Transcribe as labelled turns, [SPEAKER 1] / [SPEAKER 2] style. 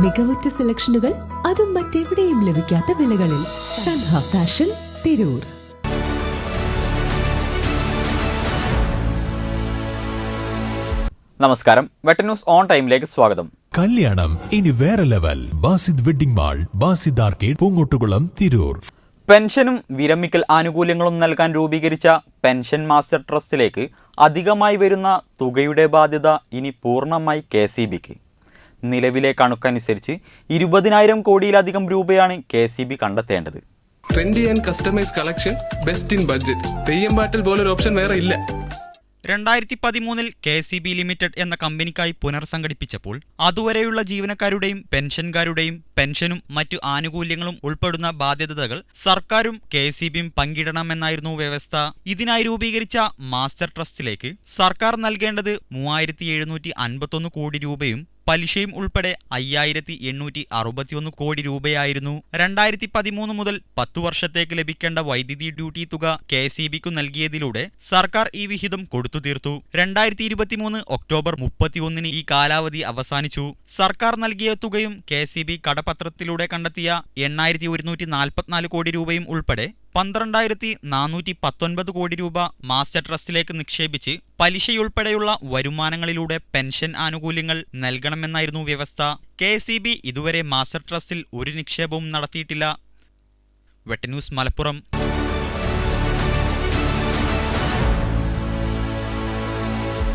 [SPEAKER 1] മികവുറ്റ സെലക്ഷനുകൾ, അതും മറ്റെവിടെയും ലഭിക്കാത്ത വിലകളിൽ. സൻഹ ഫാഷൻ, തിരൂർ.
[SPEAKER 2] നമസ്കാരം, വെട്ടൻ ന്യൂസ് ഓൺ ടൈമിലേക്ക് സ്വാഗതം.
[SPEAKER 3] കല്യാണം ഇനി വേറെ level. Basid wedding mall, Basid arcade, Poonkottukulam, Tirur.
[SPEAKER 2] പെൻഷനും വിരമിക്കൽ ആനുകൂല്യങ്ങളും നൽകാൻ രൂപീകരിച്ച പെൻഷൻ മാസ്റ്റർ ട്രസ്റ്റിലേക്ക് അധികമായി വരുന്ന തുകയുടെ ബാധ്യത ഇനി പൂർണ്ണമായി KCBക്ക്. നിലവിലെ കണക്കനുസരിച്ച് 20,000 കോടിയിലധികം രൂപയാണ് KCB കണ്ടെത്തേണ്ടത്.
[SPEAKER 4] Trendy and customise collection, best in budget. Theyyam പാട്ടിൽ പോലൊരു ഓപ്ഷൻ വേറെ ഇല്ല.
[SPEAKER 2] 2013 KCB ലിമിറ്റഡ് എന്ന കമ്പനിക്കായി പുനർസംഘടിപ്പിച്ചപ്പോൾ അതുവരെയുള്ള ജീവനക്കാരുടെയും പെൻഷൻകാരുടെയും പെൻഷനും മറ്റു ആനുകൂല്യങ്ങളും ഉൾപ്പെടുന്ന ബാധ്യതകൾ സർക്കാരും KCBയും പങ്കിടണമെന്നായിരുന്നു വ്യവസ്ഥ. ഇതിനായി രൂപീകരിച്ച മാസ്റ്റർ ട്രസ്റ്റിലേക്ക് സർക്കാർ നൽകേണ്ടത് 3,751 കോടി രൂപയും പലിശയും ഉൾപ്പെടെ 5,861 കോടി രൂപയായിരുന്നു. 2013 മുതൽ 10 വർഷത്തേക്ക് ലഭിക്കേണ്ട വൈദ്യുതി ഡ്യൂട്ടി തുക KCBക്കു നൽകിയതിലൂടെ സർക്കാർ ഈ വിഹിതം കൊടുത്തു തീർത്തു. 2023 ഒക്ടോബർ 31 ഈ കാലാവധി അവസാനിച്ചു. സർക്കാർ നൽകിയ തുകയും KCB കടപത്രത്തിലൂടെ കണ്ടെത്തിയ 8,144 കോടി രൂപയും ഉൾപ്പെടെ 12,419 കോടി രൂപ മാസ്റ്റർ ട്രസ്റ്റിലേക്ക് നിക്ഷേപിച്ച് പലിശയുൾപ്പെടെയുള്ള വരുമാനങ്ങളിലൂടെ പെൻഷൻ ആനുകൂല്യങ്ങൾ നൽകണമെന്നായിരുന്നു വ്യവസ്ഥ. KCB ഇതുവരെ മാസ്റ്റർ ട്രസ്റ്റിൽ ഒരു നിക്ഷേപവും നടത്തിയിട്ടില്ല. വെട്ടൻ ന്യൂസ്, മലപ്പുറം.